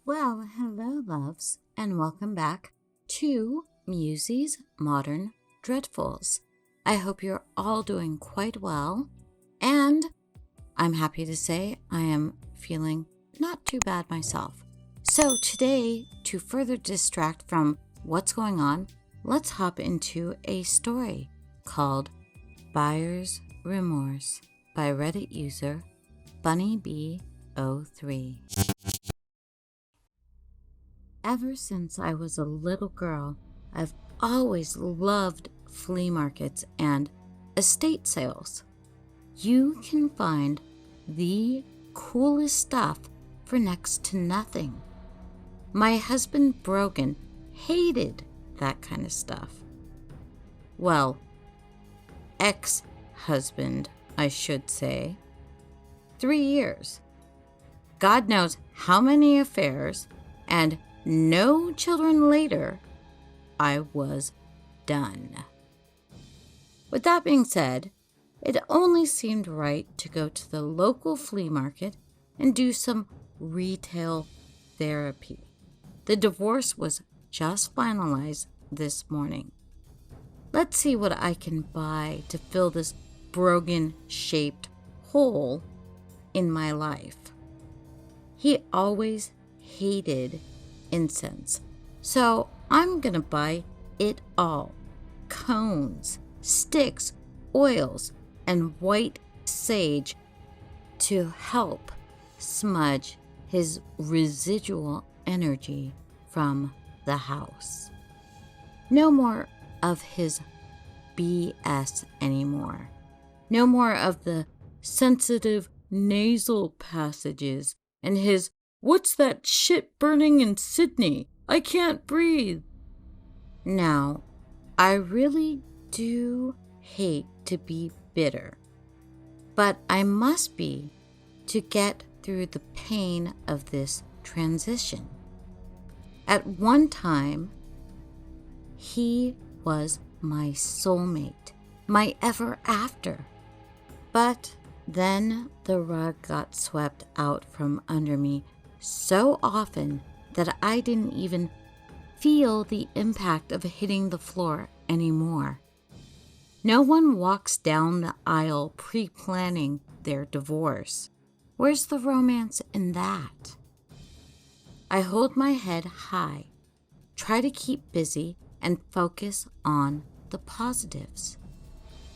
Well, hello, loves, and welcome back to Musey's Modern Dreadfuls. I hope you're all doing quite well, and I'm happy to say I am feeling not too bad myself. So today, to further distract from what's going on, let's hop into a story called Buyer's Remorse by Reddit user BunnyB03. Ever since I was a little girl, I've always loved flea markets and estate sales. You can find the coolest stuff for next to nothing. My husband Brogan hated that kind of stuff. Well, ex-husband, I should say. 3 years. God knows how many affairs, and no children later, I was done. With that being said, it only seemed right to go to the local flea market and do some retail therapy. The divorce was just finalized this morning. Let's see what I can buy to fill this Brogan-shaped hole in my life. He always hated incense, so I'm gonna buy it all. Cones, sticks, oils, and white sage to help smudge his residual energy from the house. No more of his BS anymore. No more of the sensitive nasal passages and his "What's that shit burning in Sydney? I can't breathe." Now, I really do hate to be bitter, but I must be to get through the pain of this transition. At one time, he was my soulmate, my ever after. But then the rug got swept out from under me so often that I didn't even feel the impact of hitting the floor anymore. No one walks down the aisle pre-planning their divorce. Where's the romance in that? I hold my head high, try to keep busy, and focus on the positives.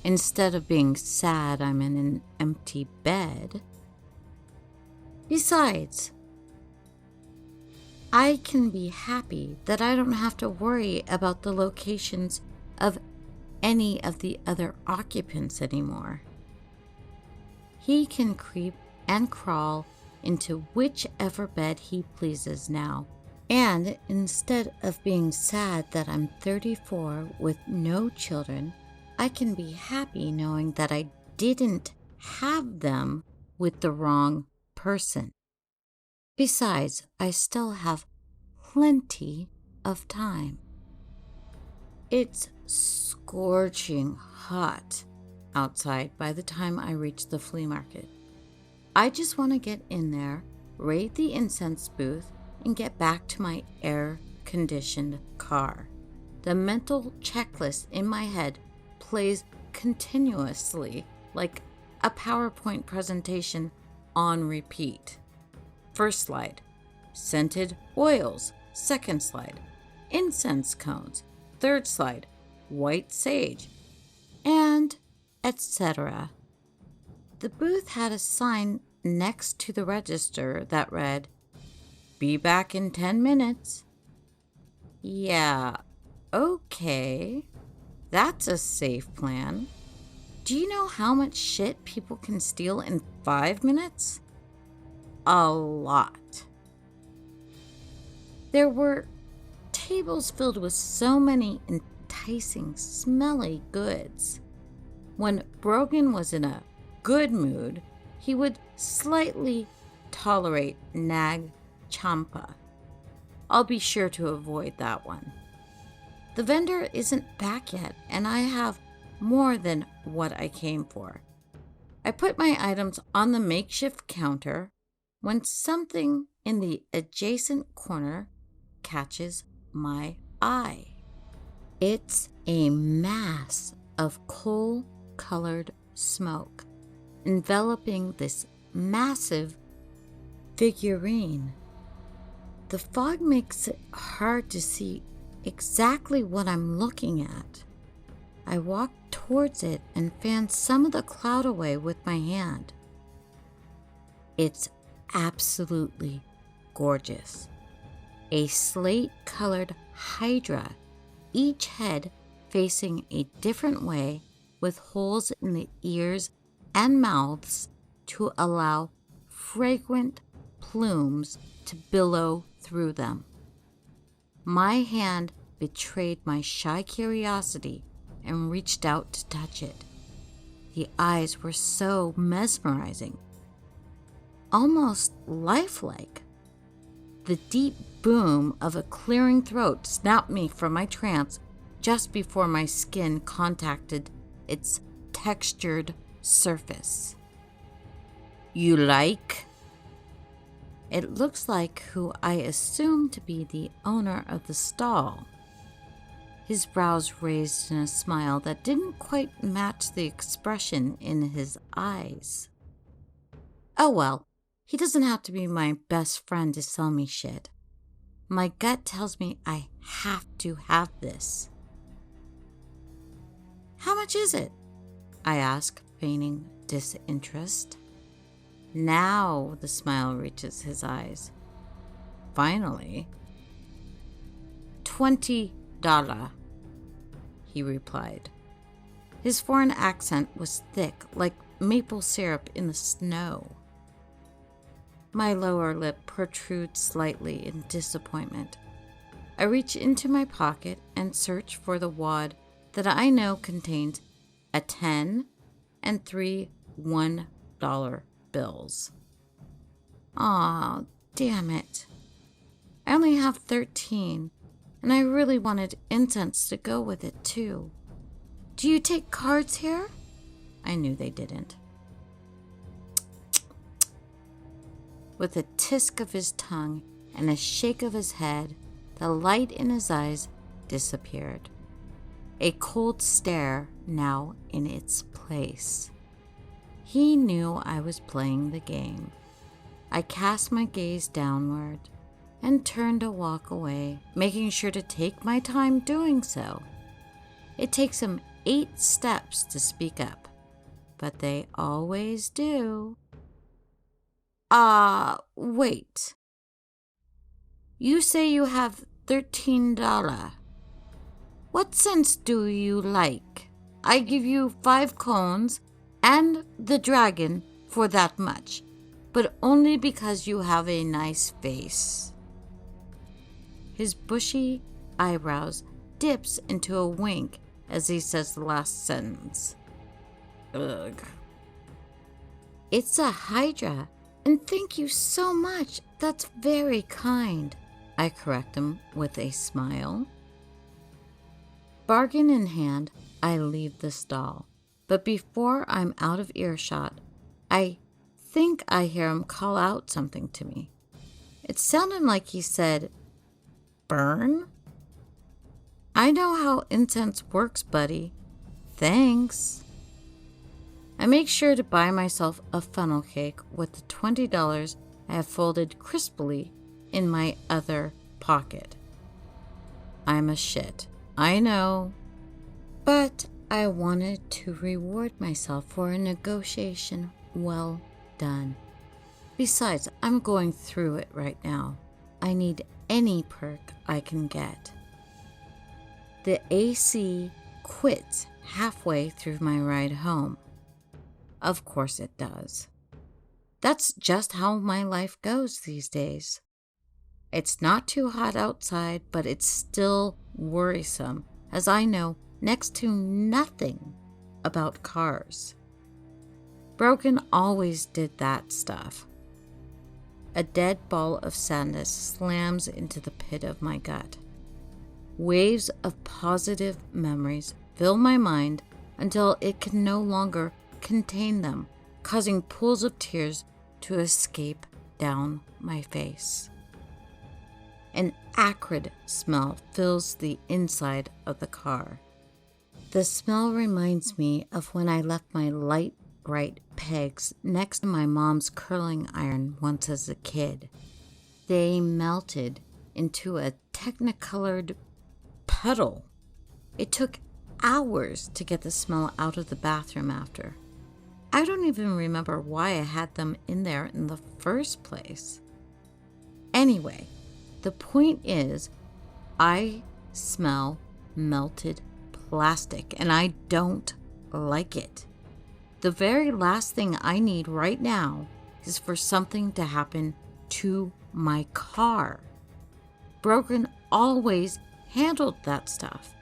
Instead of being sad I'm in an empty bed. Besides, I can be happy that I don't have to worry about the locations of any of the other occupants anymore. He can creep and crawl into whichever bed he pleases now. And instead of being sad that I'm 34 with no children, I can be happy knowing that I didn't have them with the wrong person. Besides, I still have plenty of time. It's scorching hot outside by the time I reach the flea market. I just want to get in there, raid the incense booth, and get back to my air-conditioned car. The mental checklist in my head plays continuously like a PowerPoint presentation on repeat. First slide, scented oils. Second slide, incense cones. Third slide, white sage, and etc. The booth had a sign next to the register that read, "Be back in 10 minutes. Yeah, okay. That's a safe plan. Do you know how much shit people can steal in 5 minutes? A lot. There were tables filled with so many enticing, smelly goods. When Brogan was in a good mood, he would slightly tolerate nag champa. I'll be sure to avoid that one. The vendor isn't back yet, and I have more than what I came for. I put my items on the makeshift counter when something in the adjacent corner catches my eye. It's a mass of coal-colored smoke enveloping this massive figurine. The fog makes it hard to see exactly what I'm looking at. I walk towards it and fan some of the cloud away with my hand. It's absolutely gorgeous. A slate-colored hydra, each head facing a different way with holes in the ears and mouths to allow fragrant plumes to billow through them. My hand betrayed my shy curiosity and reached out to touch it. The eyes were so mesmerizing, almost lifelike. The deep boom of a clearing throat snapped me from my trance just before my skin contacted its textured surface. "You like?" It looks like who I assumed to be the owner of the stall. His brows raised in a smile that didn't quite match the expression in his eyes. Oh well, he doesn't have to be my best friend to sell me shit. My gut tells me I have to have this. "How much is it?" I ask, feigning disinterest. Now the smile reaches his eyes. Finally. $20, he replied. His foreign accent was thick, like maple syrup in the snow. My lower lip protrudes slightly in disappointment. I reach into my pocket and search for the wad that I know contains a 10 and 3 $1 bills. Aw, damn it. I only have 13, and I really wanted incense to go with it too. "Do you take cards here?" I knew they didn't. With a tisk of his tongue and a shake of his head, the light in his eyes disappeared. A cold stare now in its place. He knew I was playing the game. I cast my gaze downward and turned to walk away, making sure to take my time doing so. It takes him 8 steps to speak up, but they always do. Wait. You say you have $13. What scents do you like? I give you 5 cones and the dragon for that much, but only because you have a nice face. His bushy eyebrows dips into a wink as he says the last sentence. Ugh. It's a hydra, and thank you so much. That's very kind, I correct him with a smile. Bargain in hand, I leave the stall, but before I'm out of earshot, I think I hear him call out something to me. It sounded like he said, "Burn?" I know how incense works, buddy. Thanks. I make sure to buy myself a funnel cake with the $20 I have folded crisply in my other pocket. I'm a shit, I know, but I wanted to reward myself for a negotiation well done. Besides, I'm going through it right now. I need any perk I can get. The AC quits halfway through my ride home. Of course it does. That's just how my life goes these days. It's not too hot outside, but it's still worrisome, as I know next to nothing about cars. Brogan always did that stuff. A dead ball of sadness slams into the pit of my gut. Waves of positive memories fill my mind until it can no longer contain them, causing pools of tears to escape down my face. An acrid smell fills the inside of the car. The smell reminds me of when I left my light bright pegs next to my mom's curling iron once as a kid. They melted into a technicolored puddle. It took hours to get the smell out of the bathroom after. I don't even remember why I had them in there in the first place. Anyway, the point is, I smell melted plastic and I don't like it. The very last thing I need right now is for something to happen to my car. Brogan always handled that stuff.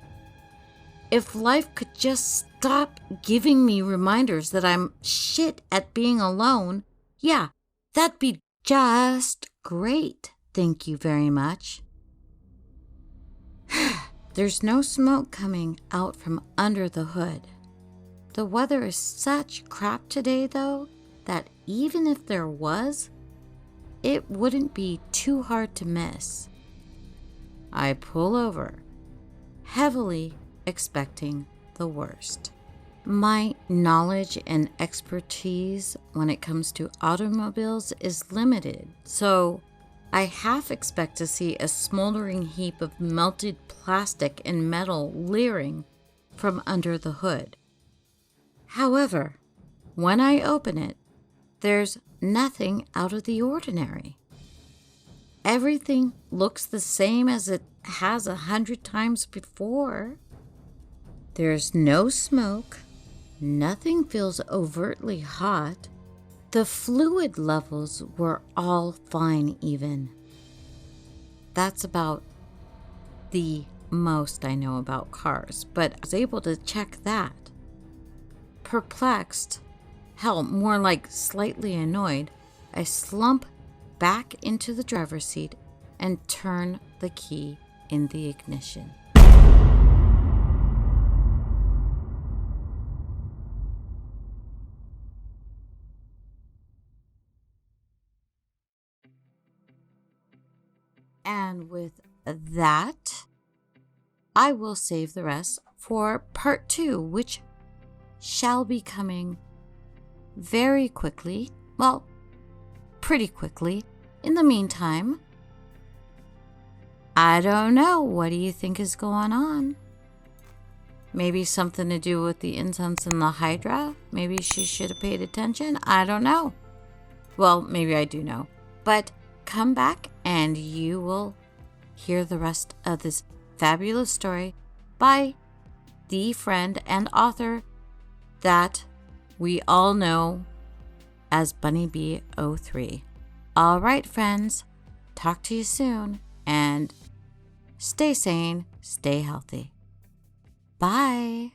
If life could just stop giving me reminders that I'm shit at being alone, yeah, that'd be just great. Thank you very much. There's no smoke coming out from under the hood. The weather is such crap today, though, that even if there was, it wouldn't be too hard to miss. I pull over, heavily expecting the worst. My knowledge and expertise when it comes to automobiles is limited, so I half expect to see a smoldering heap of melted plastic and metal leering from under the hood. However, when I open it, there's nothing out of the ordinary. Everything looks the same as it has 100 times before. There's no smoke. Nothing feels overtly hot. The fluid levels were all fine even. That's about the most I know about cars, but I was able to check that. Perplexed, hell, more like slightly annoyed, I slump back into the driver's seat and turn the key in the ignition. And with that, I will save the rest for part 2, which shall be coming very quickly. Well, pretty quickly. In the meantime, I don't know. What do you think is going on? Maybe something to do with the incense and the Hydra? Maybe she should have paid attention? I don't know. Well, maybe I do know. But come back and you will hear the rest of this fabulous story by the friend and author that we all know as Bunny B03. All right, friends, talk to you soon, and stay sane, stay healthy. Bye.